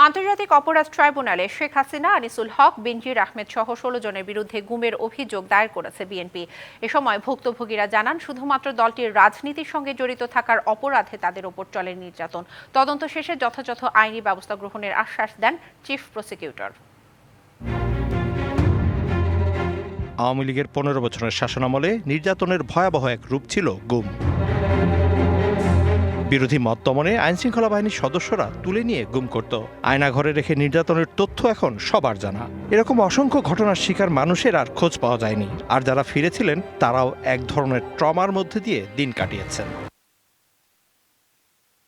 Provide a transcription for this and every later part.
আন্তর্জাতিক অপরাধ ট্রাইব্যুনালে শেখ হাসিনা, আনিসুল হক, বেনজির আহমেদ সহ ১৬ জনের বিরুদ্ধে গুমের অভিযোগ দায়ের করেছে বিএনপি। এ সময় ভুক্তভোগীরা জানান, শুধুমাত্র দলটির রাজনীতির সঙ্গে জড়িত থাকার অপরাধে তাদের ওপর চলে নির্যাতন। তদন্ত শেষে যথাযথ আইনি ব্যবস্থা গ্রহণের আশ্বাস দেন চিফ প্রসিকিউটর। আওয়ামী লীগের ১৫ বছরের শাসনামলে নির্যাতনের ভয়াবহ এক রূপ ছিল গুম। বিরোধী মত দমনে আইনশৃঙ্খলা বাহিনীর সদস্যরা তুলে নিয়ে গুম করত। আয়নাঘরে রেখে নির্যাতনের তথ্য এখন সবার জানা। এরকম অসংখ্য ঘটনার শিকার মানুষের আর খোঁজ পাওয়া যায়নি। আর যারা ফিরেছিলেন তারাও এক ধরনের ট্রমার মধ্যে দিয়ে দিন কাটিয়েছেন।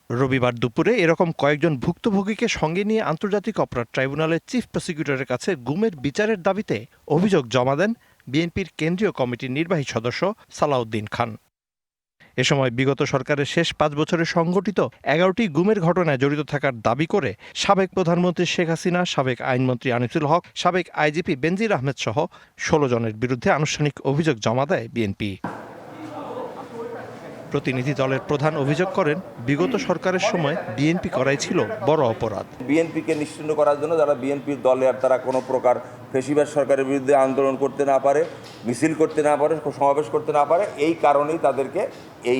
রবিবার দুপুরে এরকম কয়েকজন ভুক্তভোগীকে সঙ্গে নিয়ে আন্তর্জাতিক অপরাধ ট্রাইব্যুনালের চিফ প্রসিকিউটরের কাছে গুমের বিচারের দাবিতে অভিযোগ জমা দেন বিএনপির কেন্দ্রীয় কমিটির নির্বাহী সদস্য সালাউদ্দিন খান। এ সময় বিগত সরকারের শেষ ৫ বছরে সংঘটিত ১১টি গুমের ঘটনায় জড়িত থাকার দাবি করে সাবেক প্রধানমন্ত্রী শেখ হাসিনা, সাবেক আইনমন্ত্রী আনিসুল হক, সাবেক আইজিপি বেনজির আহমেদ সহ ১৬ জনের বিরুদ্ধে আনুষ্ঠানিক অভিযোগ জমা দেয় বিএনপি। প্রতিনিধি দলের প্রধান অভিযোগ করেন, বিগত সরকারের সময় বিএনপি করাই ছিল বড় অপরাধ। বিএনপিকে নিশ্চিহ্ন করার জন্য যারা বিএনপির দলে আর তারা কোনো প্রকার ফ্যাসিবাদ সরকারের বিরুদ্ধে আন্দোলন করতে না পারে, মিছিল করতে না পারে, সমাবেশ করতে না পারে, এই কারণেই তাদেরকে এই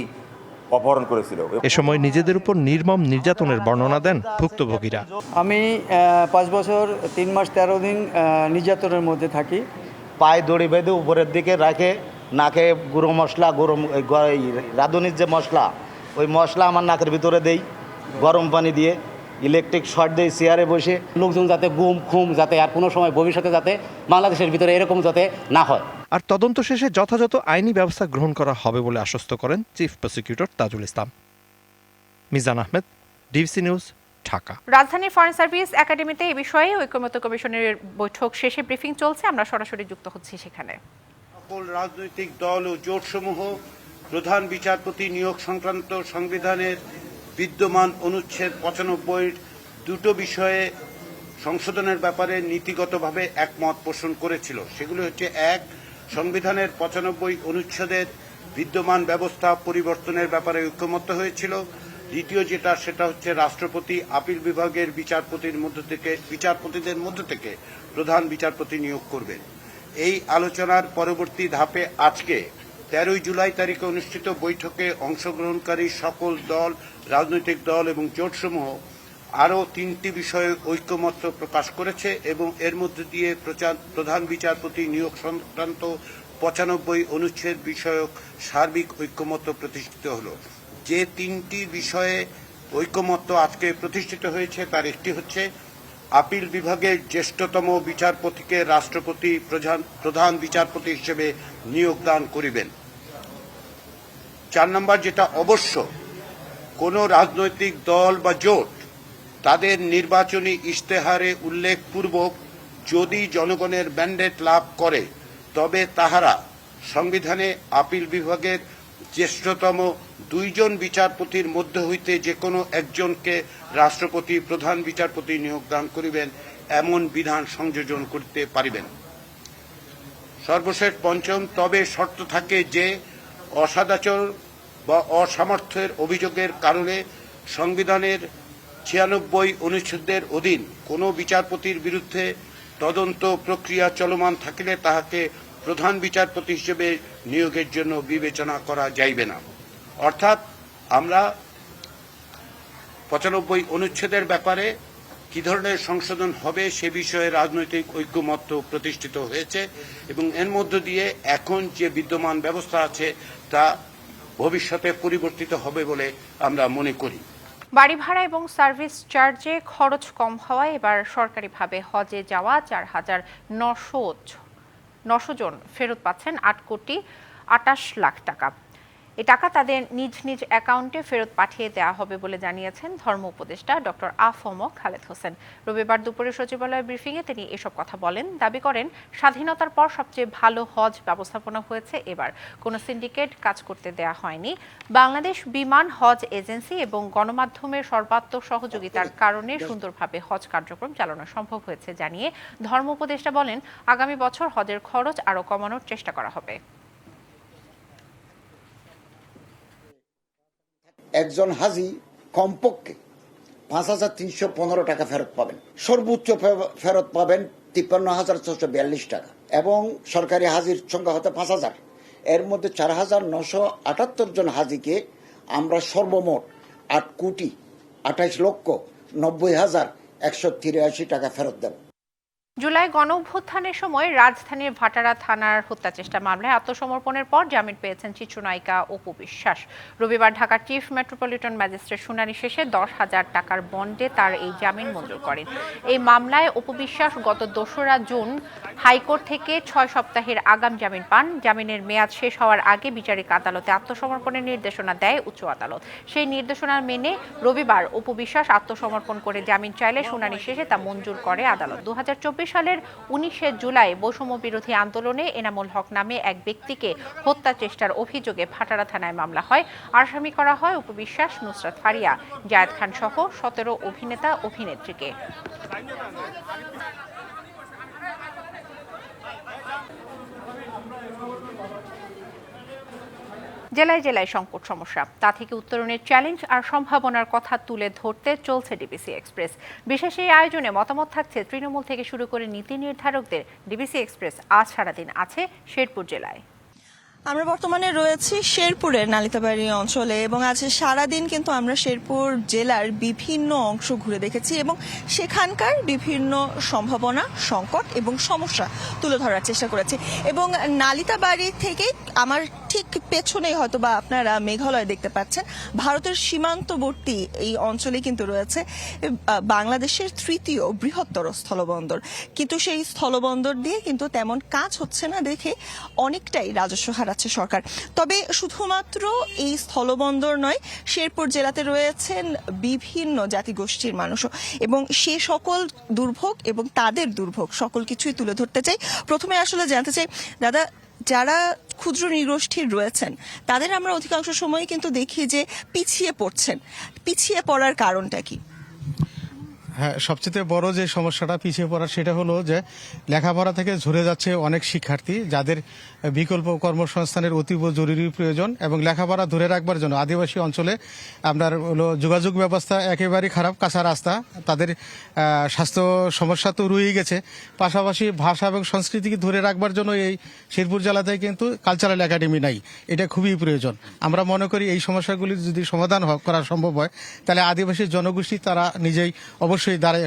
অপহরণ করেছিল। এ সময় নিজেদের উপর নির্মম নির্যাতনের বর্ণনা দেন ভুক্তভোগীরা। আমি ৫ বছর ৩ মাস ১৩ দিন নির্যাতনের মধ্যে থাকি। পায়ে দড়ি বেঁধে উপরের দিকে রাখে, নাকে গুঁড়ো মশলা, রাঁধুনির যে মশলা, ওই মশলা আমার নাকের ভিতরে দেই, গরম পানি দিয়ে ইলেকট্রিক শর্ট দেই, চেয়ারে বসে। লোকজন যাতে গুম খুম যাতে আর কোনো সময় ভবিষ্যতে যাতে বাংলাদেশের ভিতরে এরকম যাতে না হয়। আর তদন্ত শেষে যথাযথ আইনি ব্যবস্থা গ্রহণ করা হবে বলে আশ্বস্ত করেন chief prosecutor Tajul Islam. Mizan Ahmed, DBC news, Dhaka. রাজধানীর ফরেন সার্ভিস একাডেমিতে এ বিষয়ে ঐকমত্য কমিশনের বৈঠক শেষে ব্রিফিং চলছে। আমরা সরাসরি যুক্ত হচ্ছি সেখানে। সকল রাজনৈতিক দল ও জোটসমূহ প্রধান বিচারপতি নিয়োগ সংক্রান্ত সংবিধানের বিদ্যমান অনুচ্ছেদ ৯৫ দুটো বিষয়ে সংশোধনের ব্যাপারে নীতিগতভাবে একমত পোষণ করেছিল। সেগুলো হচ্ছে: ১, সংবিধানের ৯৫ অনুচ্ছেদের বিদ্যমান ব্যবস্থা পরিবর্তনের ব্যাপারে ঐকমত্য হয়েছিল। দ্বিতীয় সেটা হচ্ছে রাষ্ট্রপতি আপিল বিভাগের বিচারপতিদের মধ্য থেকে প্রধান বিচারপতি নিয়োগ করবেন। এই আলোচনার পরবর্তী ধাপে আজকে ১৩ জুলাই তারিখে অনুষ্ঠিত বৈঠকে অংশগ্রহণকারী সকল দল, রাজনৈতিক দল এবং জোটসমূহ আরও ৩টি বিষয়ে ঐকমত্য প্রকাশ করেছে এবং এর মধ্যে দিয়ে প্রধান বিচারপতি নিয়োগ সংক্রান্ত ৯৫ অনুচ্ছেদ বিষয়ক সার্বিক ঐকমত্য প্রতিষ্ঠিত হল। যে ৩টি বিষয়ে ঐকমত্য আজকে প্রতিষ্ঠিত হয়েছে তার একটি হচ্ছে আপিল বিভাগের জ্যেষ্ঠতম বিচারপতিকে রাষ্ট্রপতি প্রধান বিচারপতি হিসেবে নিয়োগ দান করিবেন। ৪ নম্বর, যেটা অবশ্য কোন রাজনৈতিক দল বা জোট তাদের নির্বাচনী ইশতেহারে উল্লেখপূর্বক যদি জনগণের ম্যান্ডেট লাভ করে তবে তাহারা সংবিধানে আপিল বিভাগের জ্যেষ্ঠতম ২ জন বিচারপতির মধ্য হইতে যে কোনো একজনকে রাষ্ট্রপতি প্রধান বিচারপতি নিয়োগ দান করিবেন, এমন বিধান সংযোজন করতে পারিবেন। সর্বশেষ ৫ম, তবে শর্ত থাকে যে অসদাচর বা অসামর্থ্যের অভিযোগের কারণে সংবিধানের ৯৬ অনুচ্ছেদের অধীন কোনো বিচারপতির বিরুদ্ধে তদন্ত প্রক্রিয়া চলমান থাকিলে তাহাকে প্রধান বিচারপতি হিসেবে নিয়োগের জন্য বিবেচনা করা যাইবে না। অর্থাৎ আমরা ৯৫ অনুচ্ছেদের ব্যাপারে কি ধরনের সংশোধন হবে সে বিষয়ে রাজনৈতিক ঐকমত্য প্রতিষ্ঠিত হয়েছে এবং এর মধ্য দিয়ে এখন যে বিদ্যমান ব্যবস্থা আছে তা ভবিষ্যতে পরিবর্তিত হবে বলে আমরা মনে করি। বাড়ি ভাড়া এবং সার্ভিস চার্জে খরচ কম হওয়ায় এবার সরকারিভাবে হজে যাওয়া ৪,৯০০ জন ফেরত পাচ্ছেন ৮,২৮,০০,০০০ টাকা। এ টাকা তাদের নিজ নিজ অ্যাকাউন্টে ফেরত পাঠিয়ে দেওয়া হবে বলে জানিয়েছেন ধর্ম উপদেষ্টা ডক্টর আ.ফ.ম. খালেদ হোসেন। রবিবার দুপুরে সচিবালয় ব্রিফিংয়ে তিনি এসব কথা বলেন। দাবি করেন, স্বাধীনতার পর সবচেয়ে ভালো হজ ব্যবস্থাপনা হয়েছে এবার। কোনো সিন্ডিকেট কাজ করতে দেয়া হয়নি। বাংলাদেশ বিমান হজ এজেন্সি এবং গণমাধ্যমের সর্বাত্মক সহযোগিতার কারণে সুন্দরভাবে হজ কার্যক্রম চালানো সম্ভব হয়েছে জানিয়ে ধর্ম উপদেষ্টা বলেন, আগামী বছর হজের খরচ আরও কমানোর চেষ্টা করা হবে। একজন হাজি কমপক্ষে 5,315 টাকা ফেরত পাবেন। সর্বোচ্চ ফেরত পাবেন 53,442 টাকা এবং সরকারি হাজির সংখ্যা হতে 5,000। এর মধ্যে 4,978 জন হাজিকে আমরা সর্বমোট 8,28,90,183 টাকা ফেরত দেব। জুলাই গণঅভ্যুত্থানের সময় রাজধানীর ভাটারা থানার হত্যাচেষ্টা মামলায় আত্মসমর্পণের পর জামিন পেয়েছেন চিত্রনায়িকা অপু বিশ্বাস। রবিবার ঢাকার চিফ মেট্রোপলিটন ম্যাজিস্ট্রেট শুনানি শেষে 10,000 টাকার বন্ডে তার এই জামিন মঞ্জুর করেন। এই মামলায় অপু বিশ্বাস গত 2রা জুন হাইকোর্ট থেকে 6 সপ্তাহের আগাম জামিন পান। জামিনের মেয়াদ শেষ হওয়ার আগে বিচারিক আদালতে আত্মসমর্পণের নির্দেশনা দেয় উচ্চ আদালত। সেই নির্দেশনা মেনে রবিবার অপু বিশ্বাস আত্মসমর্পণ করে জামিন চাইলে শুনানি শেষে তা মঞ্জুর করে আদালত। 2024 সালের 19 জুলাই বৈষম্য বিরোধী আন্দোলনে এনামুল হক নামে এক ব্যক্তিকে হত্যা চেষ্টার অভিযোগে ভাটারা থানায় মামলা হয়। আসামি করা হয় অপু বিশ্বাস, নুসরাত ফারিয়া, জায়েদ খান সহ 17 অভিনেতা অভিনেত্রীকে। জেলায় জেলায় সংকট সমস্যা, তা থেকে উত্তরণের চ্যালেঞ্জ আর সম্ভাবনার কথা তুলে ধরতে চলছে ডিবিসি এক্সপ্রেস। বিশেষ এই আয়োজনে মতামত থাকছে তৃণমূল থেকে শুরু করে নীতি নির্ধারকদের। ডিবিসি এক্সপ্রেস আজ সারাদিন আছে শেরপুর জেলায়। আমরা বর্তমানে রয়েছি শেরপুরের নালিতাবাড়ি অঞ্চলে এবং আজ সারাদিন কিন্তু আমরা শেরপুর জেলার বিভিন্ন অংশ ঘুরে দেখেছি এবং সেখানকার বিভিন্ন সম্ভাবনা, সংকট এবং সমস্যা তুলে ধরার চেষ্টা করেছি। এবং নালিতাবাড়ি থেকে আমার ঠিক পেছনেই হয়তো বা আপনারা মেঘালয় দেখতে পাচ্ছেন। ভারতের সীমান্তবর্তী এই অঞ্চলে কিন্তু রয়েছে বাংলাদেশের 3য় বৃহত্তর স্থলবন্দর, কিন্তু সেই স্থলবন্দর দিয়ে কিন্তু তেমন কাজ হচ্ছে না দেখে অনেকটাই রাজস্ব হারাচ্ছে সরকার। তবে শুধুমাত্র এই স্থলবন্দর নয়, শেরপুর জেলাতে রয়েছেন বিভিন্ন জাতিগোষ্ঠীর মানুষও এবং সে সকল দুর্ভোগ এবং তাদের দুর্ভোগ সকল কিছুই তুলে ধরতে চাই। প্রথমে আসলে জানতে চাই দাদা, যারা ক্ষুদ্র নৃগোষ্ঠীর রয়েছেন তাদের আমরা অধিকাংশ সময় কিন্তু দেখি যে পিছিয়ে পড়ছেন। পিছিয়ে পড়ার কারণটা কি? হ্যাঁ, সবচেয়ে বড় যে সমস্যাটা পিছিয়ে পড়ার সেটা হলো যে লেখাপড়া থেকে ঝরে যাচ্ছে অনেক শিক্ষার্থী, যাদের বিকল্প কর্মসংস্থানের অতীব জরুরি প্রয়োজন। এবং লেখাপড়া ধরে রাখবার জন্য আদিবাসী অঞ্চলে আপনার হলো যোগাযোগ ব্যবস্থা একেবারেই খারাপ, কাঁচা রাস্তা, তাদের স্বাস্থ্য সমস্যা তো রয়েই গেছে। পাশাপাশি ভাষা এবং সংস্কৃতিকে ধরে রাখবার জন্য এই শেরপুর জেলাতে কিন্তু কালচারাল একাডেমি নাই, এটা খুবই প্রয়োজন। আমরা মনে করি এই সমস্যাগুলি যদি সমাধান করা সম্ভব হয় তাহলে আদিবাসী জনগোষ্ঠী তারা নিজেই অবশ্যই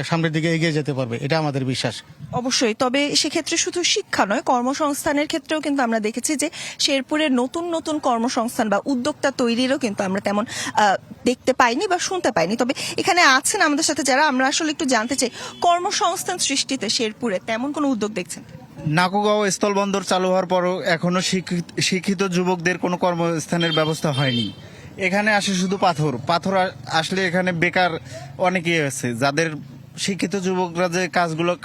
সামনের দিকে এগিয়ে যেতে পারবে, এটা আমাদের বিশ্বাস। অবশ্যই, তবে সেক্ষেত্রে শুধু শিক্ষা নয়, কর্মসংস্থানের ক্ষেত্রেও কিন্তু আমরা দেখেছি যে শেরপুরের নতুন নতুন কর্মসংস্থান বা উদ্যোক্তা তৈরিরও কিন্তু আমরা তেমন দেখতে পাইনি বা শুনতে পাইনি। তবে এখানে আছেন আমাদের সাথে যারা, আমরা আসলে একটু জানতে চাই কর্মসংস্থান সৃষ্টিতে শেরপুরে তেমন কোনো উদ্যোগ দেখছেন? নাকুগাঁও স্থলবন্দর চালু হওয়ার পরও এখনো শিক্ষিত যুবকদের কোনো কর্মস্থানের ব্যবস্থা হয়নি। এখানে আসে শুধু পাথর আসলে এখানে বেকার অনেকেই আছে, যাদের শিক্ষিত যুবকরা যে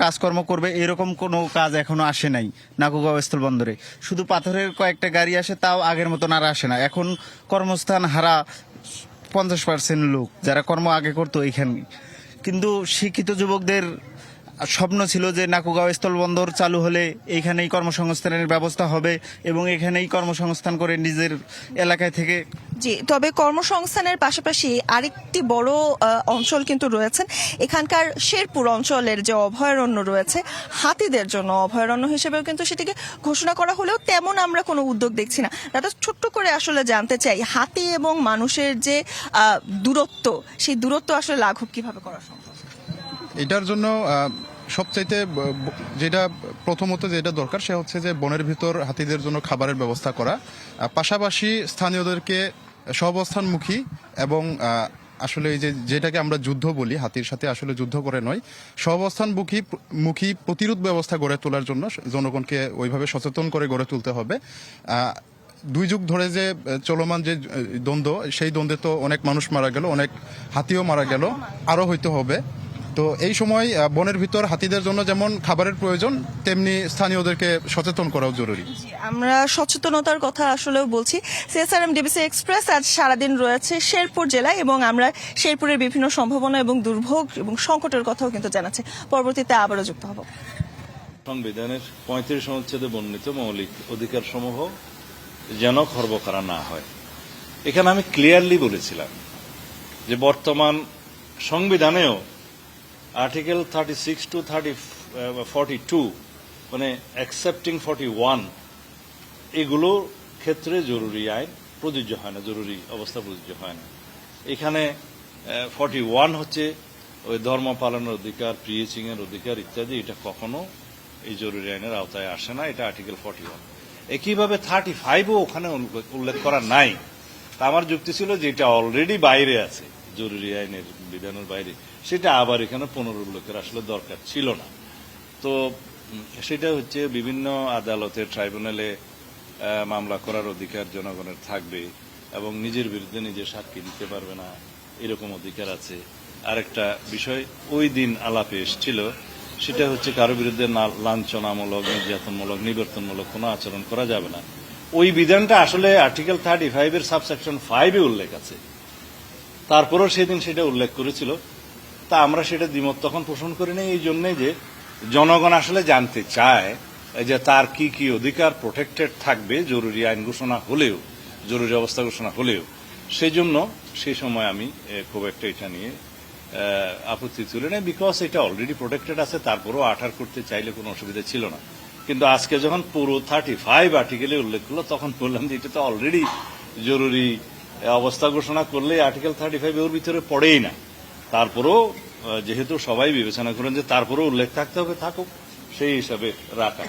কাজকর্ম করবে এরকম কোনো কাজ এখনো আসে নাই নাকুগাঁও স্থলবন্দরে। শুধু পাথরের কয়েকটা গাড়ি আসে, তাও আগের মতন আর আসে না। এখন কর্মস্থান হারা 50% লোক যারা কর্ম আগে করতো এখানে। কিন্তু শিক্ষিত যুবকদের স্বপ্ন ছিল যে নাকুগাঁও স্থলবন্দর চালু হলে এইখানেই কর্মসংস্থানের ব্যবস্থা হবে এবং এখানেই কর্মসংস্থান করে নিজের এলাকায় থেকে। জি, তবে কর্মসংস্থানের পাশাপাশি আরেকটি বড় অঞ্চল কিন্তু রয়েছেন এখানকার শেরপুর অঞ্চলের যে অভয়ারণ্য রয়েছে, হাতিদের জন্য অভয়ারণ্য হিসেবেও কিন্তু সেটিকে ঘোষণা করা হলেও তেমন আমরা কোনো উদ্যোগ দেখছি না। দাদা, ছোট্ট করে আসলে জানতে চাই, হাতি এবং মানুষের যে দূরত্ব, সেই দূরত্ব আসলে লাঘব কিভাবে করা সম্ভব? এটার জন্য সবচাইতে যেটা প্রথমত যেটা দরকার সে হচ্ছে যে বনের ভিতর হাতিদের জন্য খাবারের ব্যবস্থা করা, পাশাপাশি স্থানীয়দেরকে সহাবস্থানমুখী এবং আসলে এই যেটাকে আমরা যুদ্ধ বলি, হাতির সাথে আসলে যুদ্ধ করে নয়, সহাবস্থানমুখী প্রতিরোধ ব্যবস্থা গড়ে তোলার জন্য জনগণকে ওইভাবে সচেতন করে গড়ে তুলতে হবে। 2 যুগ ধরে যে চলমান যে দ্বন্দ্ব, সেই দ্বন্দ্বে তো অনেক মানুষ মারা গেল, অনেক হাতিও মারা গেল, আরও হইতে হবে। তো এই সময় বনের ভিতর হাতিদের জন্য যেমন খাবারের প্রয়োজন, তেমনি স্থানীয়দেরকে সচেতন করাও জরুরি। আমরা সচেতনতার কথা আসলেও বলছি। সিএসআরএম ডিবিসি এক্সপ্রেস আজ সারাদিন রয়েছে শেরপুর জেলায় এবং আমরা শেরপুরের বিভিন্ন সম্ভাবনা এবং দুর্ভোগ এবং সংকটের কথাও কিন্তু জানাচ্ছি। পরবর্তীতে আবারও যুক্ত হব। সংবিধানের 35 অনুচ্ছেদে বর্ণিত মৌলিক অধিকার সমূহ যেন খর্ব করা না হয়। এখানে আমি ক্লিয়ারলি বলেছিলাম যে বর্তমান সংবিধানেও আর্টিকেল 36 to 42 মানে অ্যাকসেপ্টিং 41 এগুলো ক্ষেত্রে জরুরি আইন প্রযোজ্য হয় না, জরুরি অবস্থা প্রযোজ্য হয় না। এখানে 41 হচ্ছে ওই ধর্ম পালনের অধিকার, প্রিচিং এর অধিকার ইত্যাদি, এটা কখনো এই জরুরি আইনের আওতায় আসে না, এটা আর্টিকেল 41। একইভাবে 35ও ওখানে উল্লেখ করা নাই। তা আমার যুক্তি ছিল যে এটা অলরেডি বাইরে আছে, জরুরি আইনের বিধানের বাইরে, সেটা আবার এখানে পুনরুল্লেখের আসলে দরকার ছিল না। তো সেটা হচ্ছে বিভিন্ন আদালতে, ট্রাইব্যুনালে মামলা করার অধিকার জনগণের থাকবে এবং নিজের বিরুদ্ধে নিজে সাক্ষী দিতে পারবে না, এরকম অধিকার আছে। আরেকটা বিষয় ওই দিন আলাপে এসেছিল, সেটা হচ্ছে কারো বিরুদ্ধে লাঞ্ছনামূলক, নির্যাতনমূলক, নিবর্তনমূলক কোনো আচরণ করা যাবে না। ওই বিধানটা আসলে আর্টিকেল 35 এর সাবসেকশন 5 উল্লেখ আছে, তারপরেও সেদিন সেটা উল্লেখ করেছিল। তা আমরা সেটা দ্বিমত তখন পোষণ করি না, এই জন্যই যে জনগণ আসলে জানতে চায় যে তার কি কি অধিকার প্রোটেক্টেড থাকবে জরুরি আইন ঘোষণা হলেও, জরুরি অবস্থা ঘোষণা হলেও। সেই জন্য সেই সময় আমি খুব একটা এটা নিয়ে আপত্তি তুলে নেই, বিকজ এটা অলরেডি প্রোটেক্টেড আছে, তারপরেও 18 করতে চাইলে কোনো অসুবিধা ছিল না। কিন্তু আজকে যখন পুরো 35 আর্টিকেলে উল্লেখ করলো, তখন বললাম যে এটা তো অলরেডি জরুরি অবস্থা ঘোষণা করলে আর্টিকেল 35 ওর ভিতরে পড়েই না। তারপরেও যেহেতু সবাই বিবেচনা করেন যে তারপরেও উল্লেখ থাকতে হবে, থাকুক, সেই হিসাবে রাখা।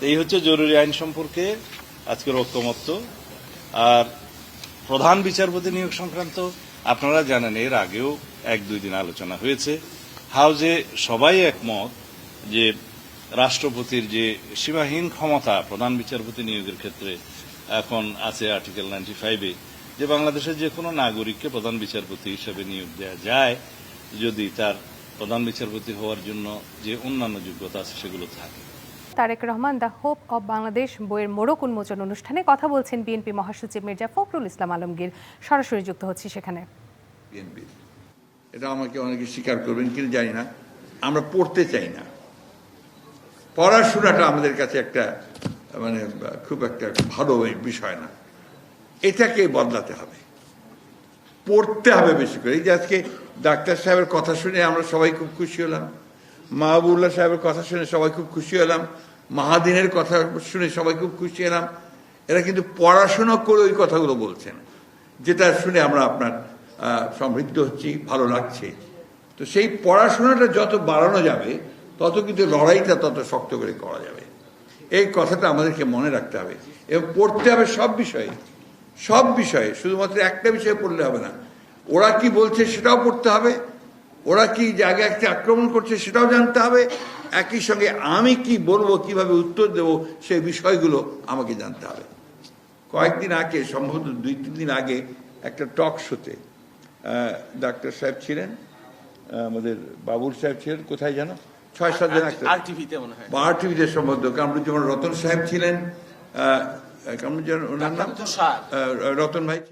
এই হচ্ছে জরুরি আইন সম্পর্কে আজকের ঐক্যমত্য। আর প্রধান বিচারপতি নিয়োগ সংক্রান্ত আপনারা জানেন এর আগেও 1-2 দিন আলোচনা হয়েছে। হাউজে সবাই একমত যে রাষ্ট্রপতির যে সীমাহীন ক্ষমতা প্রধান বিচারপতি নিয়োগের ক্ষেত্রে এখন আছে আর্টিকেল 95-এ, যে বাংলাদেশের যে কোনো নাগরিককে প্রধান বিচারপতি হিসেবে নিয়োগ দেওয়া যায় যদি তার প্রধান বিচারপতি হওয়ার জন্য যে অন্যান্য যোগ্যতা আছে সেগুলো থাকে। Tarique Rahman the hope of Bangladesh বইয়ের মোড়ক উন্মোচন অনুষ্ঠানে কথা বলছেন বিএনপি মহাসচিব মির্জা ফখরুল ইসলাম আলমগীর। সরাসরি যুক্ত হচ্ছে সেখানে। বিএনপি এটা আমাকে অনেকে স্বীকার করবেন কিন্তু জানি না, আমরা পড়তে চাই না। পড়াশোনাটা আমাদের কাছে একটা মানে খুব একটা ভালো বিষয় না, এটাকে বদলাতে হবে, পড়তে হবে বেশি করে। এই যে আজকে ডাক্তার সাহেবের কথা শুনে আমরা সবাই খুব খুশি হলাম, মাহবুবুল্লাহ সাহেবের কথা শুনে সবাই খুব খুশি হলাম, মাহাদিনের কথা শুনে সবাই খুব খুশি হলাম। এরা কিন্তু পড়াশোনা করে ওই কথাগুলো বলছেন, যেটা শুনে আমরা আপনার সমৃদ্ধ হচ্ছি, ভালো লাগছে। তো সেই পড়াশোনাটা যত বাড়ানো যাবে তত কিন্তু লড়াইটা তত শক্ত করে করা যাবে, এই কথাটা আমাদেরকে মনে রাখতে হবে। এবং পড়তে হবে সব বিষয়ে, সব বিষয়ে, শুধুমাত্র একটা বিষয়ে পড়লে হবে না। ওরা কি বলছে সেটাও পড়তে হবে, ওরা কি জায়গায় একটা আক্রমণ করছে সেটাও জানতে হবে, একই সঙ্গে আমি কি বলবো, কিভাবে উত্তর দেব, সেই বিষয়গুলো আমাকে জানতে হবে। কয়েকদিন আগে, সম্ভবত 2-3 দিন আগে, একটা টক শোতে ডাক্তার সাহেব ছিলেন, আমাদের বাবুল সাহেব ছিলেন, কোথায় যেন 6-7 জন, RTV-তে সম্ভবত কামরুজ্জামান রতন সাহেব ছিলেন, কামরুজ্জামান ওনার নাম রতন ভাই ছিলেন।